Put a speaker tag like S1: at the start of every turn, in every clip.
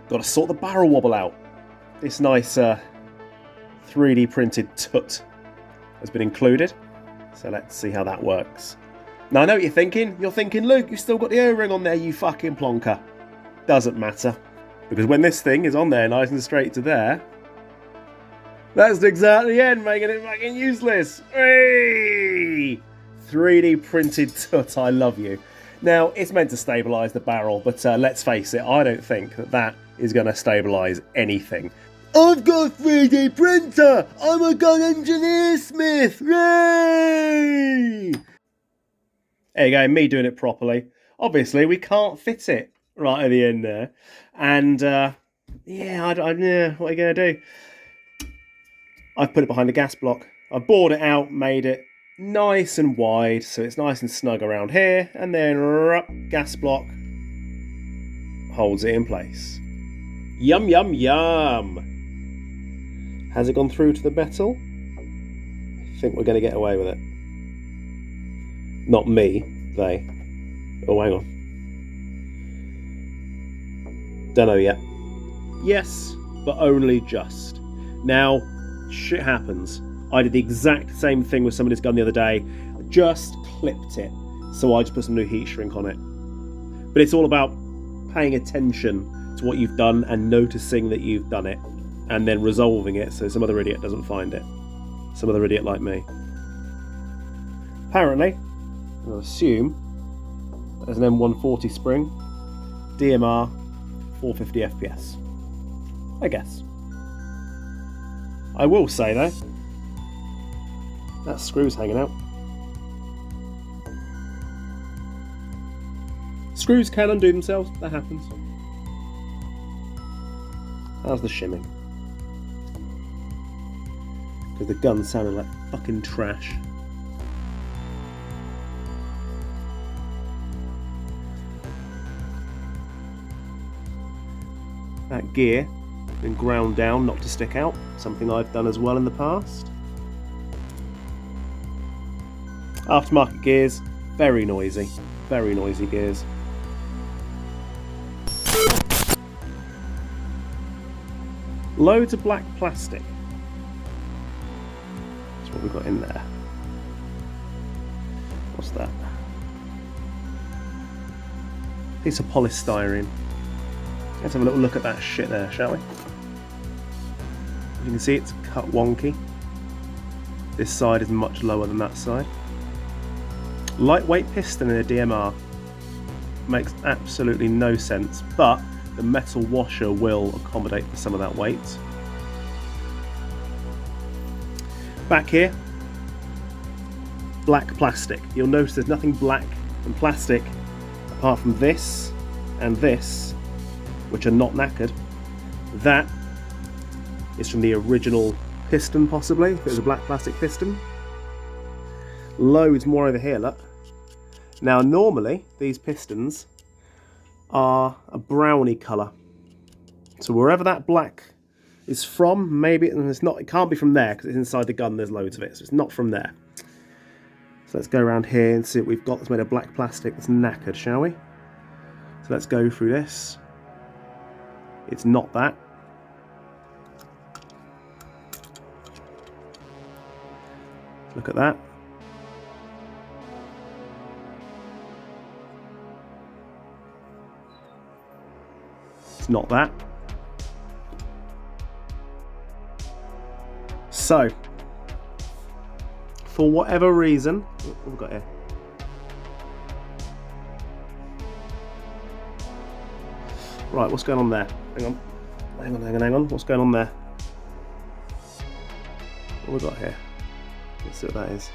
S1: Got to sort the barrel wobble out. This nice 3D printed tut has been included. So let's see how that works. Now I know what you're thinking. You're thinking, Luke, you've still got the O-ring on there, you fucking plonker. Doesn't matter. Because when this thing is on there nice and straight to there, that's exactly the end, making it fucking useless. Hey! 3D printed tut, I love you. Now, it's meant to stabilise the barrel, but let's face it, I don't think that is going to stabilise anything. I've got a 3D printer! I'm a gun engineer smith! Yay! There you go, me doing it properly. Obviously, we can't fit it right at the end there. And, yeah, what are you going to do? I've put it behind the gas block. I bored it out, made it nice and wide, so it's nice and snug around here, and then gas block holds it in place. Yum, yum, yum. Has it gone through to the metal? I think we're going to get away with it. Not me, they. Oh, hang on. Don't know yet. Yes, but only just. Now, shit happens. I did the exact same thing with somebody's gun the other day. I just clipped it. So I just put some new heat shrink on it. But it's all about paying attention to what you've done and noticing that you've done it. And then resolving it so some other idiot doesn't find it. Some other idiot like me. Apparently, I'll assume, there's an M140 spring, DMR, 450 FPS. I guess. I will say though, that screw's hanging out. Screws can undo themselves, that happens. How's the shimming? Because the gun sounded like fucking trash. That gear been ground down not to stick out, something I've done as well in the past. Aftermarket gears, very noisy gears. Loads of black plastic. That's what we've got in there. What's that? Piece of polystyrene. Let's have a little look at that shit there, shall we? As you can see, it's cut wonky. This side is much lower than that side. Lightweight piston in a DMR. Makes absolutely no sense, but the metal washer will accommodate for some of that weight. Back here, black plastic. You'll notice there's nothing black and plastic apart from this and this, which are not knackered. That is from the original piston, possibly, if it was a black plastic piston. Loads more over here, look. Now, normally, these pistons are a browny colour. So wherever that black is from, maybe, and it's not, it can't be from there, because it's inside the gun, there's loads of it, so it's not from there. So let's go around here and see what we've got that's made of black plastic that's knackered, shall we? So let's go through this. It's not that. Look at that. It's not that. So, for whatever reason, what have we got here? Right, what's going on there? Hang on. What's going on there? What have we got here? Let's see what that is.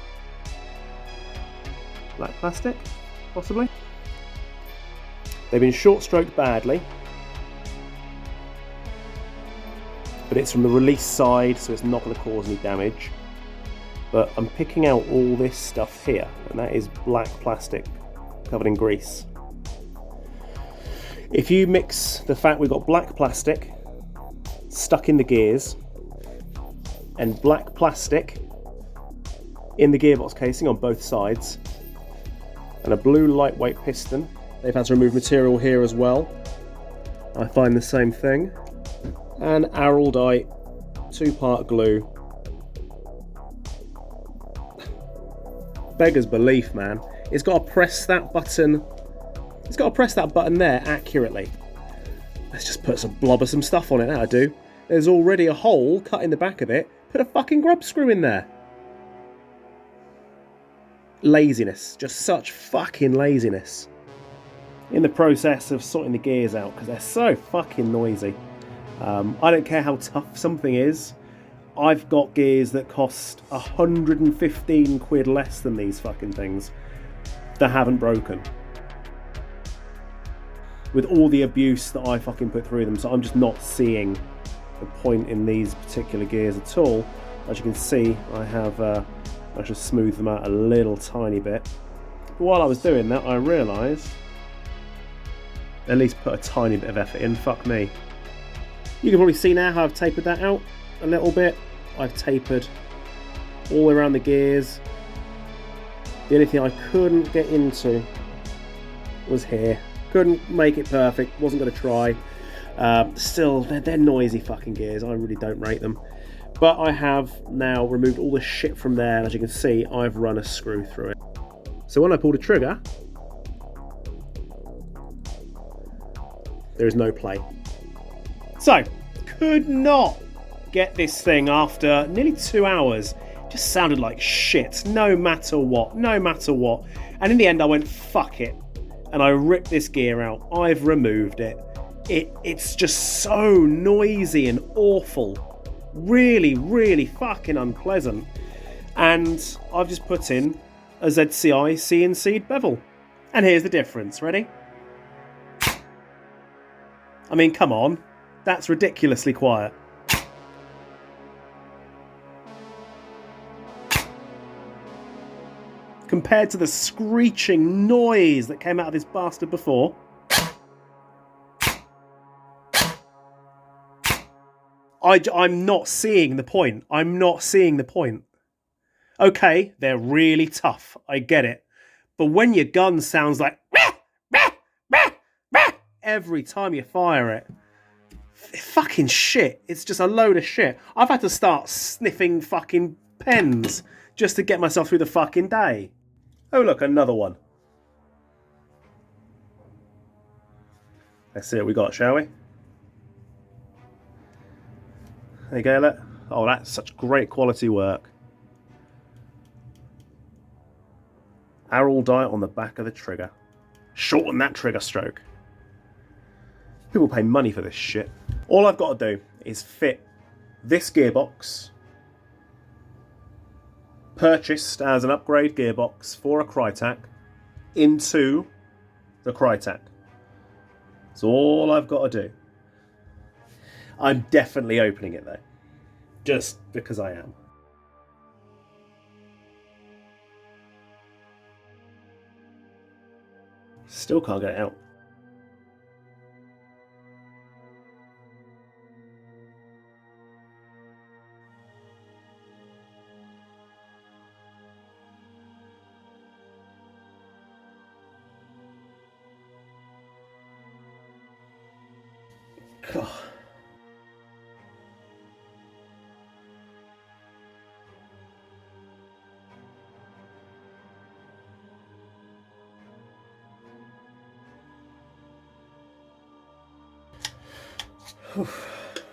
S1: Black plastic, possibly. They've been short-stroked badly, but it's from the release side, so it's not going to cause any damage. But I'm picking out all this stuff here, and that is black plastic covered in grease. If you mix the fact we've got black plastic stuck in the gears and black plastic in the gearbox casing on both sides and a blue lightweight piston, they've had to remove material here as well. I find the same thing. And Araldite 2-part glue. Beggar's belief, man. It's got to press that button. It's got to press that button there accurately. Let's just put some blob of some stuff on it. That'll do. There's already a hole cut in the back of it. Put a fucking grub screw in there. Laziness. Just such fucking laziness. In the process of sorting the gears out because they're so fucking noisy. I don't care how tough something is. I've got gears that cost 115 quid less than these fucking things that haven't broken. With all the abuse that I fucking put through them, so I'm just not seeing the point in these particular gears at all. As you can see, I have I should smooth them out a little tiny bit. But while I was doing that, I realised at least put a tiny bit of effort in. Fuck me. You can probably see now how I've tapered that out a little bit. I've tapered all the way around the gears. The only thing I couldn't get into was here. Couldn't make it perfect, wasn't going to try. Still, they're noisy fucking gears. I really don't rate them. But I have now removed all the shit from there, and as you can see, I've run a screw through it. So when I pull the trigger, there is no play. So, could not get this thing after nearly 2 hours. Just sounded like shit, no matter what, no matter what. And in the end I went, fuck it. And I ripped this gear out. I've removed it. It's just so noisy and awful. Really, really fucking unpleasant. And I've just put in a ZCI CNC bevel. And here's the difference, ready? I mean, come on. That's ridiculously quiet. Compared to the screeching noise that came out of this bastard before. I'm not seeing the point. I'm not seeing the point. Okay, they're really tough. I get it. But when your gun sounds like every time you fire it, fucking shit. It's just a load of shit. I've had to start sniffing fucking pens just to get myself through the fucking day. Oh look, another one. Let's see what we got, shall we? There you go, look. Oh, that's such great quality work. Araldite on the back of the trigger. Shorten that trigger stroke. People pay money for this shit. All I've got to do is fit this gearbox, purchased as an upgrade gearbox for a Crytek, into the Crytek. That's all I've got to do. I'm definitely opening it though, just because I am. Still can't get it out. God.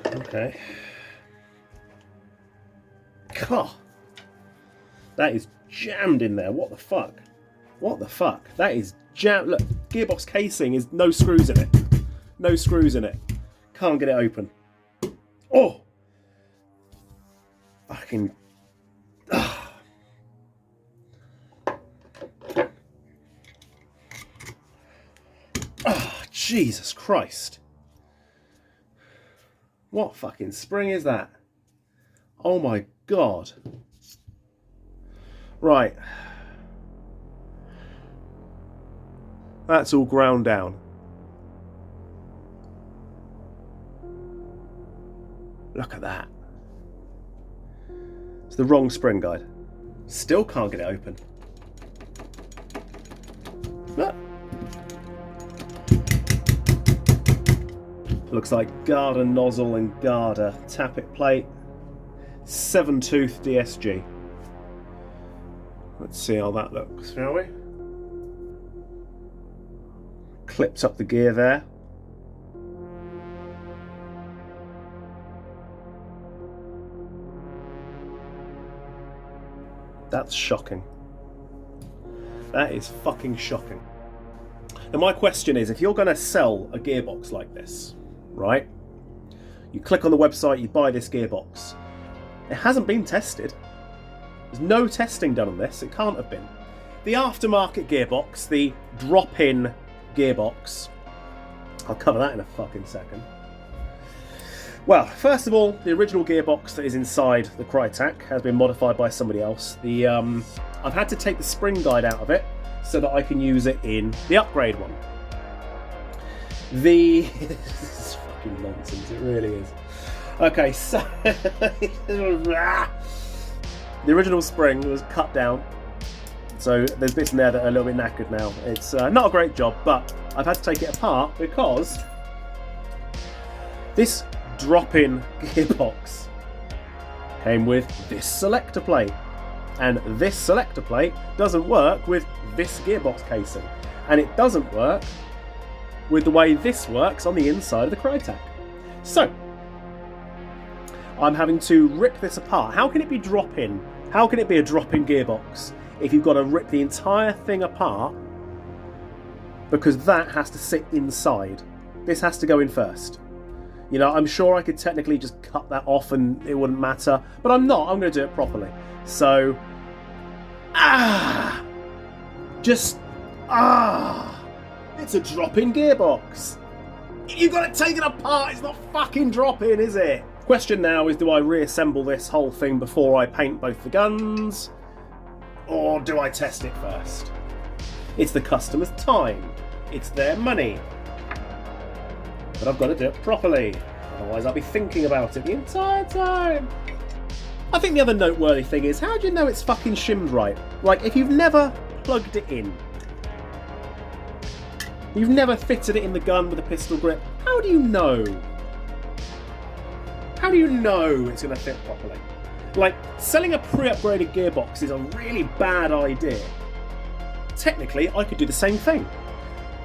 S1: Okay. God. That is jammed in there. What the fuck? What the fuck? That is jammed. Look, gearbox casing is no screws in it. No screws in it. Can't get it open. Oh! Fucking... Oh, Jesus Christ. What fucking spring is that? Oh my God. Right. That's all ground down. Look at that. It's the wrong spring guide. Still can't get it open. Look. Looks like Garda nozzle and Garda tappet plate. 7-tooth DSG. Let's see how that looks, shall we? Clips up the gear there. That's shocking. That is fucking shocking. Now my question is, if you're going to sell a gearbox like this, right? You click on the website, you buy this gearbox. It hasn't been tested. There's no testing done on this. It can't have been. The aftermarket gearbox, the drop-in gearbox, I'll cover that in a fucking second. Well, first of all, the original gearbox that is inside the Crytek has been modified by somebody else. I've had to take the spring guide out of it so that I can use it in the upgrade one. This is fucking nonsense, it really is. Okay, so the original spring was cut down, so there's bits in there that are a little bit knackered now. It's not a great job, but I've had to take it apart because this drop-in gearbox came with this selector plate, and this selector plate doesn't work with this gearbox casing, and it doesn't work with the way this works on the inside of the Crytek. So I'm having to rip this apart. How can it be drop-in? How can it be a drop-in gearbox if you've got to rip the entire thing apart? Because that has to sit inside. This has to go in first. You know, I'm sure I could technically just cut that off and it wouldn't matter, but I'm not. I'm going to do it properly. So, it's a drop-in gearbox. You've got to take it apart. It's not fucking drop-in, is it? Question now is, do I reassemble this whole thing before I paint both the guns? Or do I test it first? It's the customer's time. It's their money. But I've got to do it properly. Otherwise I'll be thinking about it the entire time. I think the other noteworthy thing is, how do you know it's fucking shimmed right? Like, if you've never plugged it in, you've never fitted it in the gun with a pistol grip, how do you know? How do you know it's going to fit properly? Like, selling a pre-upgraded gearbox is a really bad idea. Technically, I could do the same thing.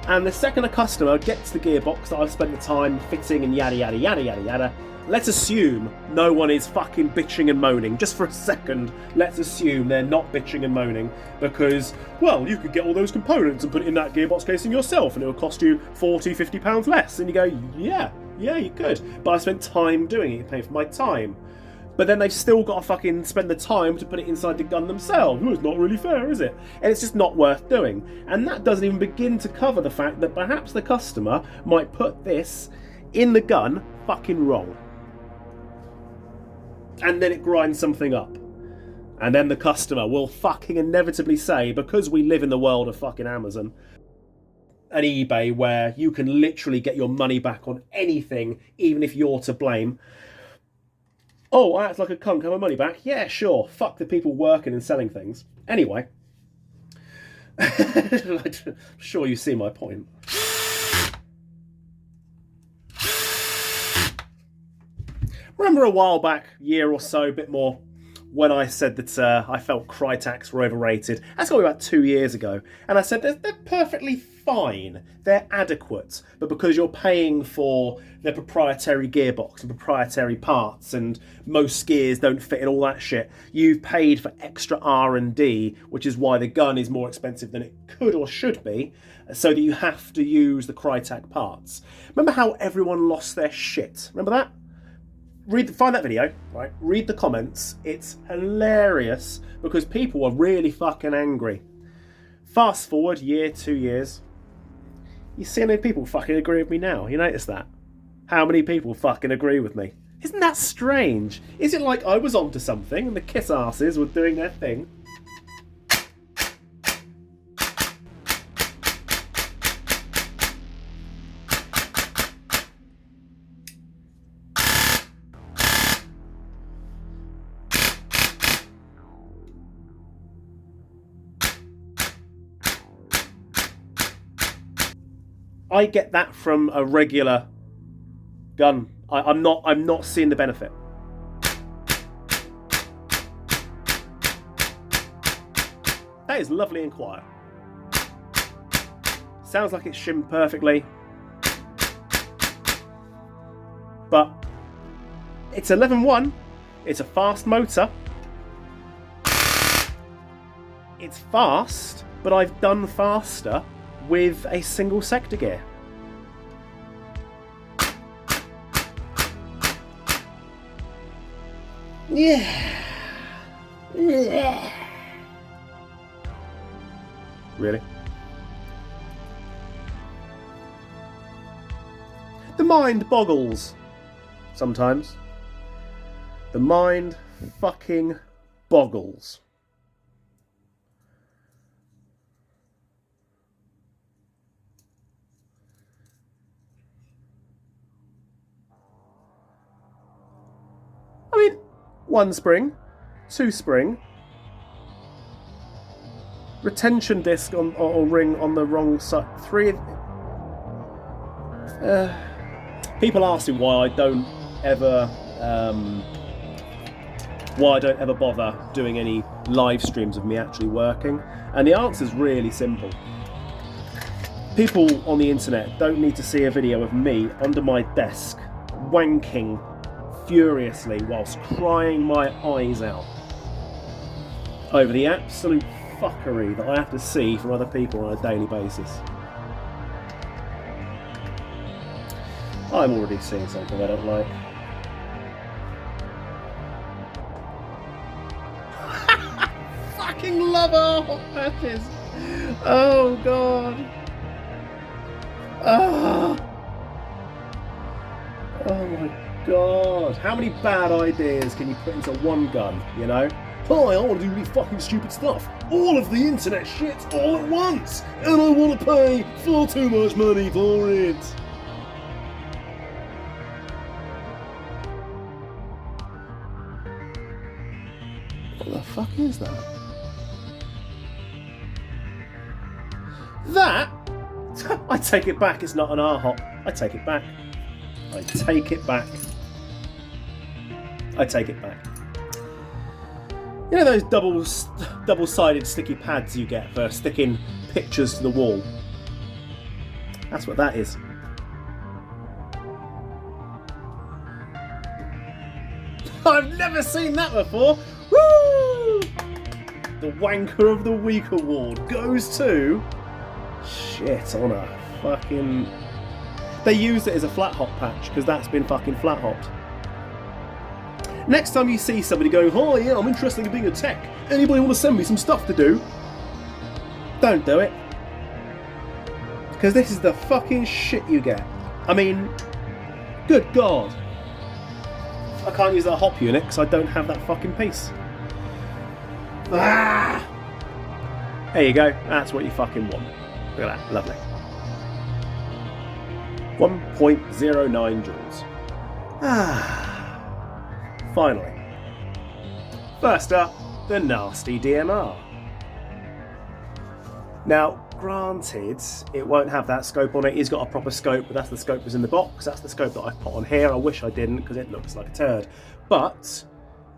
S1: And the second a customer gets the gearbox that I've spent the time fitting and yada yada yada yada yada, let's assume no one is fucking bitching and moaning. Just for a second, let's assume they're not bitching and moaning because, well, you could get all those components and put it in that gearbox casing yourself and it would cost you £40, £50 less. And you go, yeah, you could. But I spent time doing it, you pay for my time. But then they've still got to fucking spend the time to put it inside the gun themselves. Well, it's not really fair, is it? And it's just not worth doing. And that doesn't even begin to cover the fact that perhaps the customer might put this in the gun fucking wrong. And then it grinds something up. And then the customer will fucking inevitably say, because we live in the world of fucking Amazon and eBay where you can literally get your money back on anything, even if you're to blame. Oh, I act like a cunt, have my money back? Yeah, sure. Fuck the people working and selling things. Anyway. I'm sure you see my point. Remember a while back, year or so, a bit more, when I said that I felt Cryteks were overrated. That's got to be about 2 years ago. And I said they're perfectly fine. They're adequate. But because you're paying for their proprietary gearbox and proprietary parts and most gears don't fit in all that shit, you've paid for extra R&D, which is why the gun is more expensive than it could or should be, so that you have to use the Crytek parts. Remember how everyone lost their shit? Remember that? Find that video, right? Read the comments. It's hilarious because people are really fucking angry. Fast forward year, 2 years. You see how many people fucking agree with me now? You notice that? How many people fucking agree with me? Isn't that strange? Is it like I was onto something and the kiss asses were doing their thing? I get that from a regular gun. I'm not seeing the benefit. That is lovely and quiet. Sounds like it's shimmed perfectly. But it's 11.1. It's a fast motor. It's fast, but I've done faster with a single sector gear. Yeah. Really? The mind boggles sometimes. The mind fucking boggles. I mean, 1 spring, 2 spring, retention disc or ring on the wrong side, 3. People ask me why I don't ever bother doing any live streams of me actually working, and the answer is really simple. People on the internet don't need to see a video of me under my desk wanking furiously whilst crying my eyes out over the absolute fuckery that I have to see from other people on a daily basis. I'm already seeing something I don't like. Fucking love our hot patches. Oh god. Oh my god. How many bad ideas can you put into one gun, you know? Hi, I want to do really fucking stupid stuff. All of the internet shit all at once. And I want to pay far too much money for it. What the fuck is that? That? I take it back, it's not an R-hop. I take it back. I take it back. I take it back. You know those double-sided sticky pads you get for sticking pictures to the wall? That's what that is. I've never seen that before. Woo! The Wanker of the Week award goes to... Shit on a fucking... They used it as a flat hop patch because that's been fucking flat hopped. Next time you see somebody going, oh yeah, I'm interested in being a tech. Anybody want to send me some stuff to do? Don't do it. Because this is the fucking shit you get. I mean, good God. I can't use that hop unit because I don't have that fucking piece. Ah! There you go. That's what you fucking want. Look at that. Lovely. 1.09 joules. Ah. Finally. First up, the nasty DMR. Now, granted, it won't have that scope on it. It's got a proper scope, but that's the scope that's in the box. That's the scope that I've put on here. I wish I didn't because it looks like a turd. But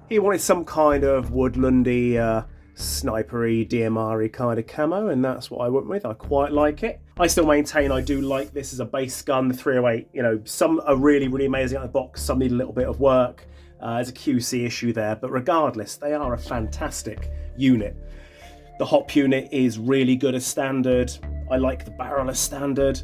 S1: he wanted some kind of woodlandy, snipery, DMR-y kind of camo, and that's what I went with. I quite like it. I still maintain I do like this as a base gun. The 308, you know, some are really, really amazing out of the box. Some need a little bit of work. There's a QC issue there, but regardless, they are a fantastic unit. The hop unit is really good as standard. I like the barrel as standard.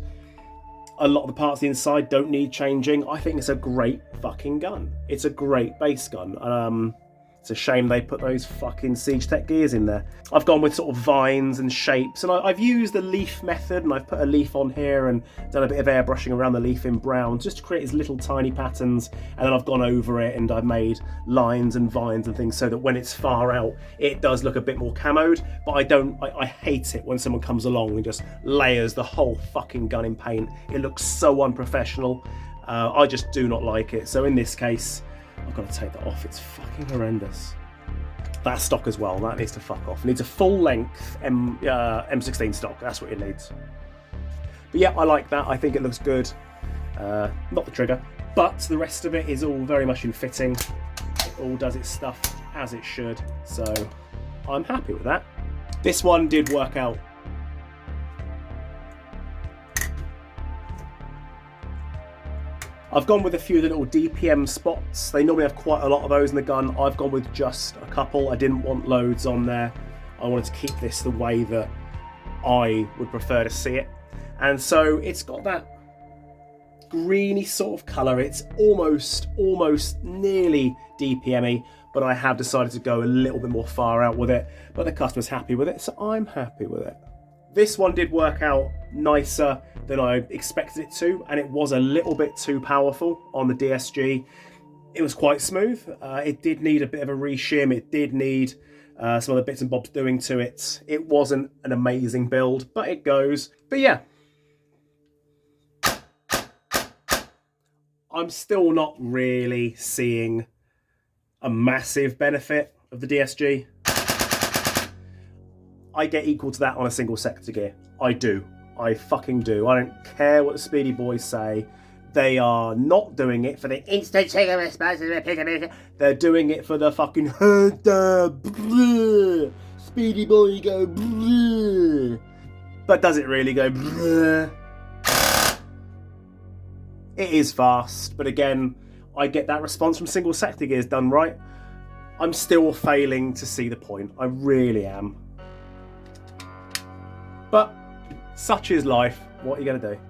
S1: A lot of the parts inside don't need changing. I think it's a great fucking gun. It's a great base gun. It's a shame they put those fucking Siege Tech gears in there. I've gone with sort of vines and shapes, and I've used the leaf method, and I've put a leaf on here and done a bit of airbrushing around the leaf in brown just to create these little tiny patterns, and then I've gone over it and I've made lines and vines and things so that when it's far out it does look a bit more camoed. But I hate it when someone comes along and just layers the whole fucking gun in paint. It looks so unprofessional. I just do not like it. So in this case, I've got to take that off. It's fucking horrendous. That stock as well. That needs to fuck off. It needs a full-length M16 stock. That's what it needs. But yeah, I like that. I think it looks good. Not the trigger. But the rest of it is all very much in fitting. It all does its stuff as it should, so I'm happy with that. This one did work out. I've gone with a few of the little DPM spots. They normally have quite a lot of those in the gun. I've gone with just a couple. I didn't want loads on there. I wanted to keep this the way that I would prefer to see it. And so it's got that greeny sort of colour. It's almost nearly DPM-y, but I have decided to go a little bit more far out with it. But the customer's happy with it, so I'm happy with it. This one did work out nicer than I expected it to, and it was a little bit too powerful on the DSG. It was quite smooth. It did need a bit of a reshim. It did need some other bits and bobs doing to it. It wasn't an amazing build, but it goes. But yeah, I'm still not really seeing a massive benefit of the DSG. I get equal to that on a single sector gear. I do. I fucking do. I don't care what the Speedy Boys say. They are not doing it for the instant trigger response. They're doing it for the fucking Speedy Boy go. But does it really go? It is fast, but again, I get that response from single sector gears done right. I'm still failing to see the point. I really am. But such is life. What are you going to do?